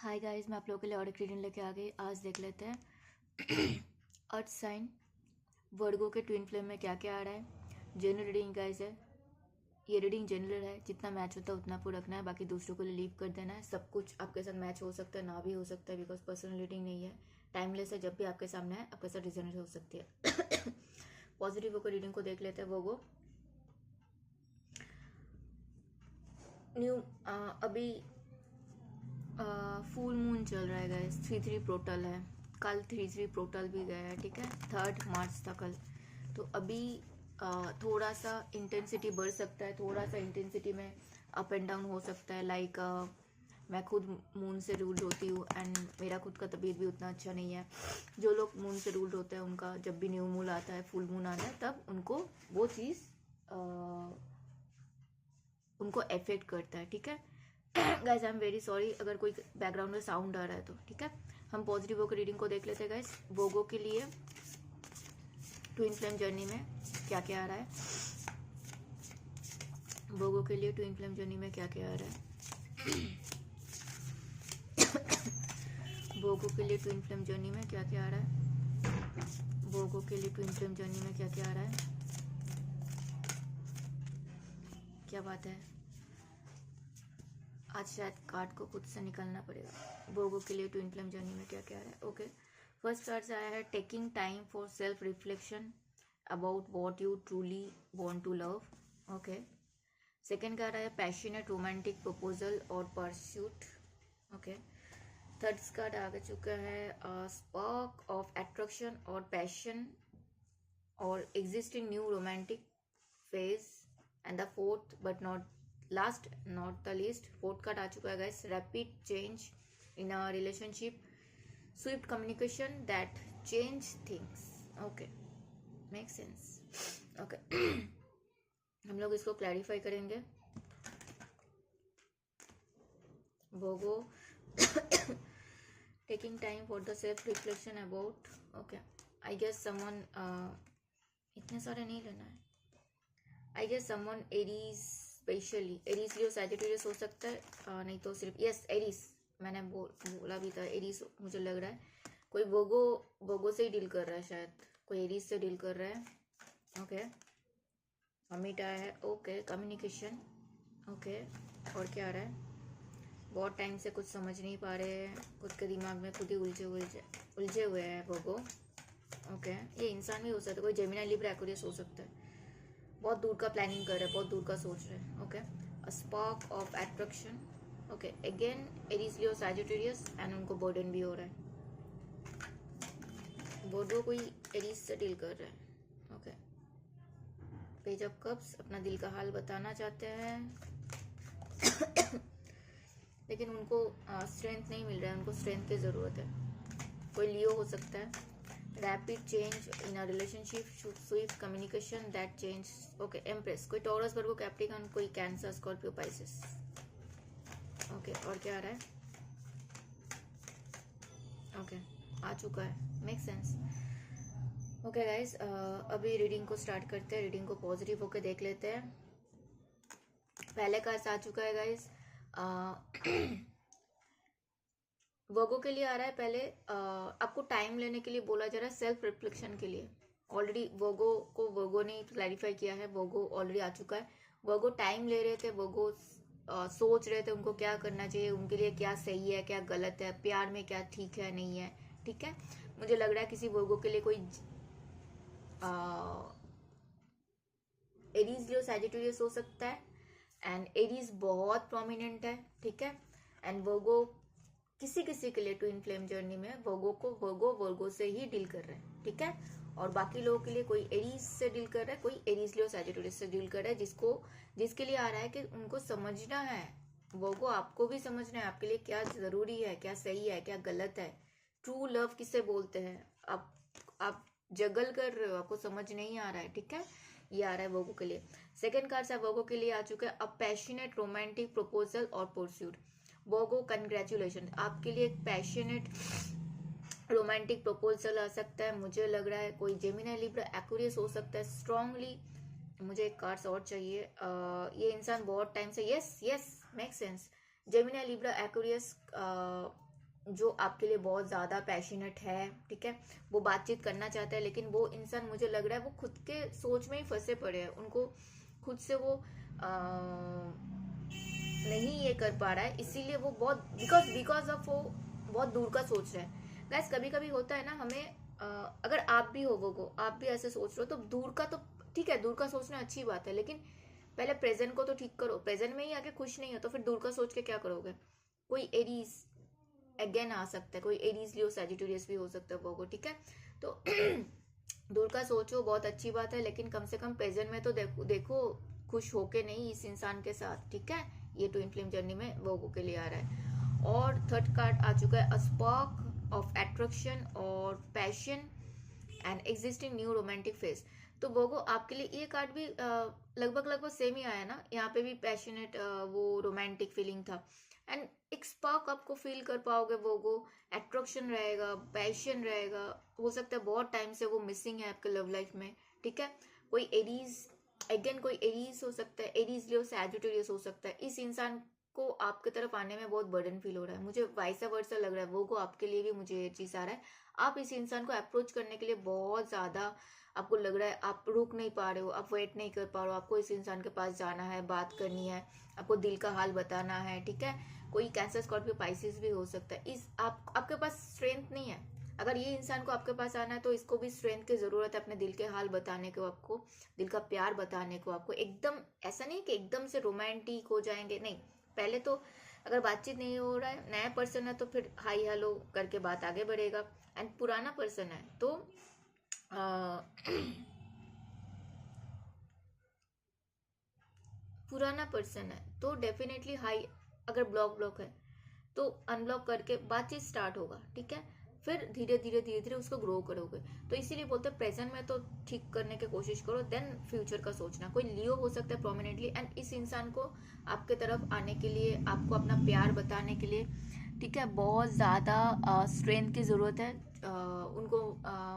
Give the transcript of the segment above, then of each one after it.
Hi guys, मैं आप लोगों के लिए और एक रीडिंग लेके आ गई। आज देख लेते हैं अर्थ साइन वर्गो के ट्विन फ्लेम में क्या क्या आ रहा है। जनरल रीडिंग गाइस है, ये रीडिंग जनरल है। जितना मैच होता है उतना आपको रखना है, बाकी दूसरों को लीव कर देना है। सब कुछ आपके साथ मैच हो सकता है, ना भी हो सकता है, बिकॉज पर्सनल रीडिंग नहीं है, टाइमलेस है। जब भी आपके सामने है आपके साथ रिजल्ट हो सकती है। पॉजिटिव होकर रीडिंग को देख लेते हैं। वो न्यू अभी फुल मून चल रहा है गाइस। 3-3 प्रोटल है, कल 3-3 प्रोटल भी गया है, ठीक है। 3 मार्च था कल। तो अभी थोड़ा सा इंटेंसिटी बढ़ सकता है, थोड़ा सा इंटेंसिटी में अप एंड डाउन हो सकता है। लाइक मैं खुद मून से रूल्ड होती हूँ एंड मेरा खुद का तबीयत भी उतना अच्छा नहीं है। जो लोग मून से रूल्ड होते हैं उनका जब भी न्यू मून आता है, फुल मून आता है, तब उनको वो चीज़ उनको अफेक्ट करता है, ठीक है। Guys I am very sorry अगर कोई बैकग्राउंड में साउंड आ रहा है तो, ठीक है। हम पॉजिटिव होकर रीडिंग को देख लेते हैं गाइस। वोगो के लिए ट्विन फ्लेम जर्नी में क्या क्या आ रहा है। वोगो के लिए ट्विन फ्लेम जर्नी में क्या क्या आ रहा है। वोगो के लिए ट्विन फ्लेम जर्नी में क्या क्या आ रहा है। वोगो के लिए ट्विन फ्लेम जर्नी में क्या क्या आ रहा है। क्या बात है, आज शायद कार्ड को खुद से निकालना पड़ेगा। वोगो के लिए ट्विन फ्लेम जर्नी में क्या क्या आ रहा है। ओके, फर्स्ट कार्ड से आया है taking time for self reflection about what you truly want to love. Okay, second card आया पैशनेट रोमांटिक प्रपोजल और परस्यूट। ओके, थर्ड कार्ड आ चुका है स्पार्क ऑफ अट्रैक्शन और पैशन और existing new romantic phase. And the fourth but not last not the least, fourth card आ चुका है guys rapid change in a relationship, swift communication that change things. Okay, make sense. Okay, हम लोग इसको clarify करेंगे। वोगो taking time for the self reflection about, okay, I guess someone इतने सारे नहीं लेना है। I guess someone Aries, specially Aries Leo Sagittarius हो सकता है, नहीं तो सिर्फ यस एरीज, मैंने बोला भी था एरीज। मुझे लग रहा है कोई वोगो से ही डील कर रहा है, शायद कोई एरीज से डील कर रहा है। ओके, अमिट आया है। Okay, communication. ओके, और क्या आ रहा है। बहुत टाइम से कुछ समझ नहीं पा रहे हैं, खुद के दिमाग में खुद ही उलझे हुए हैं वोगो। ओके, ये इंसान भी हो सकता है, कोई जेमिनी लिब्रा एक्वेरियस हो सकता है। बहुत दूर का प्लानिंग कर रहे हैं, बहुत दूर का सोच रहे हैं। Okay, a spark of attraction. Okay, again Aries Leo Sagittarius and उनको बर्डन भी हो रहा है। वोगो कोई एरीज से डील कर रहा है। ओके, पेज ऑफ कप्स अपना दिल का हाल बताना चाहते हैं लेकिन उनको स्ट्रेंथ नहीं मिल रहा है, उनको स्ट्रेंथ की ज़रूरत है। कोई लियो हो सकता है। Rapid change in a relationship, swift communication that change. Okay, empress, कोई टॉरस, वर्गो, कैप्रिकॉर्न, कोई कैंसर, स्कॉर्पियो, पाइसेस। ओके, और क्या आ रहा है। ओके, आ चुका है, मेक सेंस। ओके गाइस, अभी रीडिंग को स्टार्ट करते हैं। रीडिंग को पॉजिटिव होकर देख लेते हैं। पहले कार्ड आ चुका है गाइस, वर्गो के लिए आ रहा है। पहले आपको टाइम लेने के लिए बोला जा रहा है, सेल्फ रिफ्लेक्शन के लिए। ऑलरेडी वर्गो ने क्लैरिफाई किया है, वर्गो ऑलरेडी आ चुका है। वर्गो टाइम ले रहे थे, वर्गो सोच रहे थे उनको क्या करना चाहिए, उनके लिए क्या सही है क्या गलत है, प्यार में क्या ठीक है नहीं है, ठीक है। मुझे लग रहा है किसी वर्गो के लिए कोई एरीज लियो सैजिटेरियस हो सकता है एंड एरीज बहुत प्रोमिनेंट है, ठीक है। एंड वर्गो किसी किसी के लिए ट्विन फ्लेम जर्नी में वर्गो से ही डील कर रहे हैं, ठीक है। और बाकी लोगों के लिए कोई एरीज से डील कर रहा है, कोई एरीज लियो सैजिटेरियस से डील कर रहा है, जिसके लिए आ रहा है कि उनको समझना है, वर्गो आपको भी समझना है आपके लिए क्या जरूरी है, क्या सही है क्या गलत है, ट्रू लव किसे बोलते हैं। आप जगल कर रहे हो, आपको समझ नहीं आ रहा है, ठीक है। ये आ रहा है वर्गो के लिए। सेकेंड कार्ड से वर्गो के लिए आ चुका है अ पैशनेट रोमांटिक प्रपोजल और परस्यूट। वर्गो कंग्रेचुलेशन, आपके लिए एक पैशनेट रोमांटिक प्रपोजल आ सकता है। मुझे लग रहा है कोई जेमिनी लिब्रा एक्वेरियस हो सकता है स्ट्रांगली। मुझे एक कार्ड्स और चाहिए। ये इंसान बहुत टाइम से, yes yes make sense, Gemini Libra Aquarius जो आपके लिए बहुत ज़्यादा पैशनेट है, ठीक है, वो बातचीत करना चाहता है, लेकिन वो इंसान मुझे लग रहा है वो खुद के सोच में ही फंसे पड़े हैं, उनको खुद से वो नहीं ये कर पा रहा है, इसीलिए वो बहुत बिकॉज ऑफ वो बहुत दूर का सोच रहा है। गैस कभी कभी होता है ना हमें, अगर आप भी हो वो आप भी ऐसे सोच रहे हो, तो दूर का तो ठीक है, दूर का सोचना अच्छी बात है, लेकिन पहले प्रेजेंट को तो ठीक करो। प्रेजेंट में ही आके खुश नहीं हो तो फिर दूर का सोच के क्या करोगे। कोई एरीज अगेन आ सकता है, कोई एरीज लियो सैजिटेरियस भी हो सकता है वो, ठीक है। तो दूर का सोचो, बहुत अच्छी बात है, लेकिन कम से कम प्रेजेंट में तो देखो खुश होके नहीं इस इंसान के साथ, ठीक है। ये ट्विन फ्लेम जर्नी में वो के लिए आ रहा है। और थर्ड कार्ड आ चुका है, अ स्पार्क ऑफ अट्रैक्शन और passion and existing new romantic phase. तो वो आपके लिए ये कार्ड भी लगभग लगभग सेम ही आया ना, यहाँ पे भी पैशनेट वो रोमांटिक फीलिंग था, एंड एक स्पार्क आपको फील कर पाओगे, वो अट्रैक्शन रहेगा, पैशन रहेगा। हो सकता है बहुत टाइम से वो मिसिंग है आपके लव लाइफ में, ठीक है। कोई एरीज अगेन कोई एरीज हो सकता है, एरीज लियो सैजिटेरियस हो सकता है। इस इंसान को आपके तरफ आने में बहुत बर्डन फील हो रहा है, मुझे वाइसा वर्सा लग रहा है, वो आपके लिए भी मुझे ये चीज आ रहा है। आप इस इंसान को अप्रोच करने के लिए बहुत ज्यादा आपको लग रहा है, आप रुक नहीं पा रहे हो, आप वेट नहीं कर पा रहे हो, आपको इस इंसान के पास जाना है, बात करनी है, आपको दिल का हाल बताना है, ठीक है। कोई कैंसर स्कॉर्पियो पाइसिस भी हो सकता है। इस आपके पास स्ट्रेंथ नहीं है। अगर ये इंसान को आपके पास आना है तो इसको भी स्ट्रेंथ की जरूरत है, अपने दिल के हाल बताने को, आपको दिल का प्यार बताने को। आपको एकदम ऐसा नहीं कि एकदम से रोमांटिक हो जाएंगे, नहीं। पहले तो अगर बातचीत नहीं हो रहा है, नया पर्सन है, तो फिर हाई हेलो करके बात आगे बढ़ेगा। एंड पुराना पर्सन है तो पुराना पर्सन है तो डेफिनेटली हाई, अगर ब्लॉक है तो अनब्लॉक करके बातचीत स्टार्ट होगा, ठीक है। फिर धीरे धीरे उसको ग्रो करोगे। तो इसीलिए बोलते हैं प्रेजेंट में तो ठीक करने की कोशिश करो, देन फ्यूचर का सोचना। कोई लियो हो सकता है प्रोमिनेंटली, एंड इस इंसान को आपके तरफ आने के लिए, आपको अपना प्यार बताने के लिए, ठीक है, बहुत ज़्यादा स्ट्रेंथ की ज़रूरत है। उनको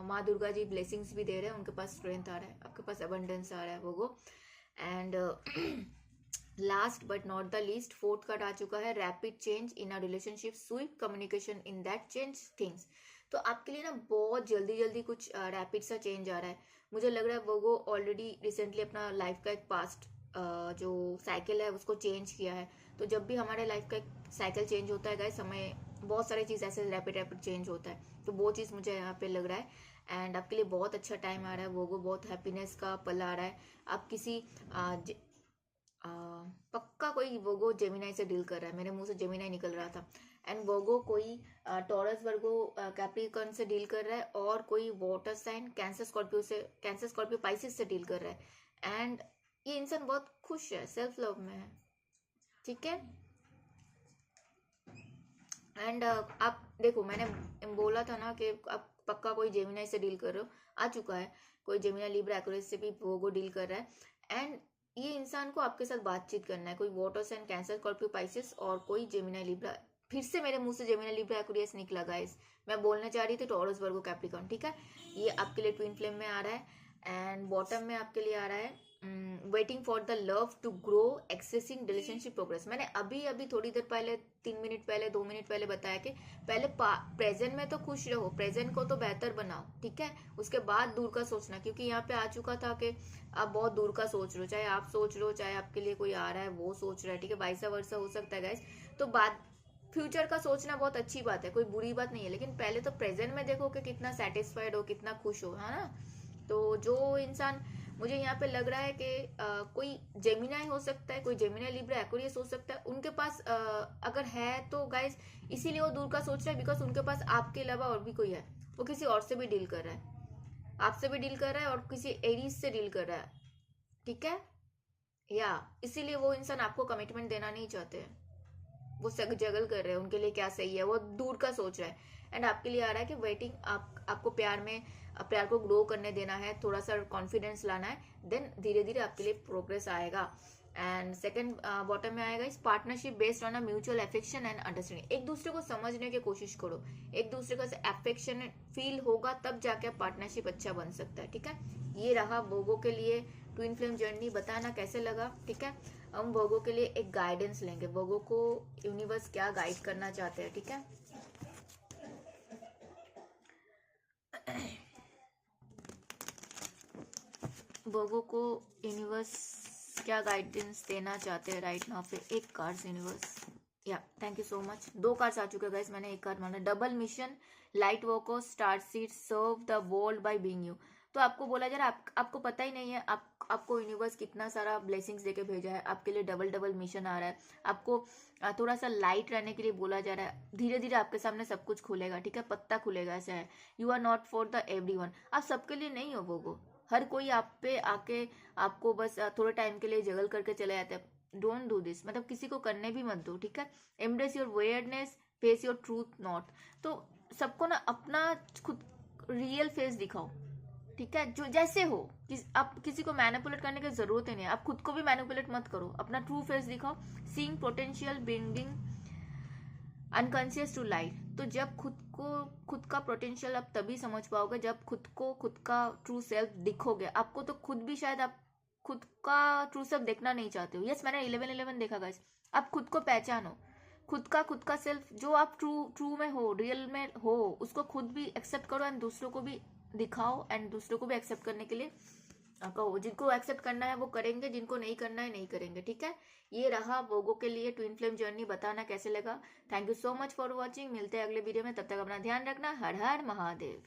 माँ दुर्गा जी ब्लेसिंग्स भी दे रहे हैं, उनके पास स्ट्रेंथ आ रहा है, आपके पास अबंडेंस आ रहा है वो। And last but not the least, fourth card आ चुका है, rapid change in a relationship, swift communication in that change things. तो आपके लिए ना बहुत जल्दी जल्दी कुछ रैपिड सा चेंज आ रहा है। मुझे लग रहा है वो ऑलरेडी रिसेंटली अपना लाइफ का एक पास्ट जो साइकिल है उसको चेंज किया है। तो जब भी हमारे लाइफ का एक साइकिल चेंज होता है गाइस, हमें बहुत सारी चीज़ ऐसे रैपिड चेंज होता है, तो वो चीज़ मुझे यहाँ पे लग रहा है। एंड आपके लिए बहुत अच्छा टाइम आ रहा है, वो बहुत हैप्पीनेस का पल आ रहा है। आप किसी पक्का कोई वोगो जेमिनाई से डील कर रहा है, मेरे मुंह से जेमिनाई निकल रहा था। एंड वोगो कोई टॉरस वर्गो कैप्रिकॉर्न से डील कर रहा है, और कोई water sign Cancer Scorpio Pisces से डील कर रहा है। एंड ये इंसान बहुत खुश है, सेल्फ लव में है, ठीक है। एंड आप देखो, मैंने बोला था ना कि आप पक्का कोई जेमिनाई से डील कर रहे हो, आ चुका है। कोई जेमिनाई लिब्रा एक्वेरियस से भी वो डील कर रहा है। एंड ये इंसान को आपके साथ बातचीत करना है, कोई water sign Cancer Scorpio Pisces और कोई जेमिनाई लिब्रा। फिर से मेरे मुंह से जेमिनाई लिब्रा एक्वेरियस निकला गाइस, मैं बोलने जा रही थी टॉरस वर्गो कैप्रिकॉर्न, ठीक है। ये आपके लिए ट्विन फ्लेम में आ रहा है। एंड बॉटम में आपके लिए आ रहा है waiting for the love to grow, accessing relationship progress. मैंने अभी अभी थोड़ी देर पहले, 3 मिनट पहले, 2 मिनट पहले बताया कि पहले प्रेजेंट में तो खुश रहो, प्रेजेंट को तो बेहतर बनाओ, ठीक है। उसके बाद दूर का सोचना, क्योंकि यहाँ पे आ चुका था कि आप बहुत दूर का सोच रहे हो, चाहे आप सोच रहे हो, चाहे आपके लिए कोई आ रहा है वो सोच रहा है, ठीक है, वाइसा वर्सा हो सकता है गाइस। तो बात फ्यूचर का सोचना बहुत अच्छी बात है, कोई बुरी बात नहीं है, लेकिन पहले तो प्रेजेंट में देखो कि कितना सेटिस्फाइड हो, कितना खुश हो, है ना। तो जो इंसान, मुझे यहाँ पे लग रहा है कि कोई जेमिनाई हो सकता है, कोई जेमिनाई लिब्रा एक्वेरियस हो सकता है, उनके पास अगर है तो गाइस इसीलिए वो दूर का सोच रहा है, बिकॉज उनके पास आपके अलावा और भी कोई है, वो किसी और से भी डील कर रहा है, आपसे भी डील कर रहा है और किसी एरीज से डील कर रहा है, ठीक है। या इसीलिए वो इंसान आपको कमिटमेंट देना नहीं चाहते हैं, वो जगल कर रहे हैं उनके लिए क्या सही है, वो दूर का सोच रहा है। एंड आपके लिए आ रहा है कि वेटिंग, आपको प्यार को ग्रो करने देना है, थोड़ा सा कॉन्फिडेंस लाना है, देन धीरे धीरे आपके लिए प्रोग्रेस आएगा। एंड सेकंड बॉटम में आएगा, इस partnership based on a mutual affection and understanding. एक दूसरे को समझने की कोशिश करो, एक दूसरे का अफेक्शन फील होगा तब जाके पार्टनरशिप अच्छा बन सकता है, ठीक है। ये रहा वोगो के लिए ट्विन फ्लेम जर्नी, बताना कैसे लगा, ठीक है। हम वोगो के लिए एक गाइडेंस लेंगे, वोगो को यूनिवर्स क्या गाइड करना चाहते हैं, ठीक है। वर्गो को यूनिवर्स क्या गाइडेंस देना चाहते हैं राइट नाउ पे? एक कार्ड्स यूनिवर्स, या thank you so much. 2 cards आ चुके हैं गाइस, मैंने एक कार्ड माना। Double mission, lightworker, starseed, serve the world by being you. तो आपको बोला जा रहा है आपको पता ही नहीं है आपको यूनिवर्स कितना सारा ब्लेसिंग्स देके भेजा है, आपके लिए डबल डबल मिशन आ रहा है, आपको थोड़ा सा लाइट रहने के लिए बोला जा रहा है। धीरे धीरे आपके सामने सब कुछ खुलेगा, ठीक है, पत्ता खुलेगा, ऐसा है। You are not for the everyone, आप सबके लिए नहीं हो वो। हर कोई आप पे आके आपको बस थोड़े टाइम के लिए जगल करके चले जाते हैं। डोंट डू दिस, मतलब किसी को करने भी मत दो, ठीक है। Embrace your weirdness, face your truth not. तो सबको ना अपना खुद रियल फेस दिखाओ, ठीक है, जो जैसे हो। आप किसी को मैनिपुलेट करने की जरूरत ही नहीं है, आप खुद को भी मैनिपुलेट मत करो, अपना ट्रू फेस दिखाओ। Seeing potential, bringing unconscious to light. तो जब खुद का पोटेंशियल आप तभी समझ पाओगे जब खुद का ट्रू सेल्फ दिखोगे। आपको तो खुद भी शायद आप खुद का ट्रू सेल्फ देखना नहीं चाहते हो। यस, मैंने 11-11 देखा गाइस। आप खुद को पहचानो, खुद का सेल्फ जो आप ट्रू में हो, रियल में हो, उसको खुद भी एक्सेप्ट करो एंड दूसरों को भी दिखाओ एंड दूसरों को भी एक्सेप्ट करने के लिए कहो। जिनको एक्सेप्ट करना है वो करेंगे, जिनको नहीं करना है नहीं करेंगे, ठीक है। ये रहा वोगो के लिए ट्विन फ्लेम जर्नी। बताना कैसे लगा। Thank you so much for watching. मिलते हैं अगले वीडियो में, तब तक अपना ध्यान रखना। हर हर महादेव।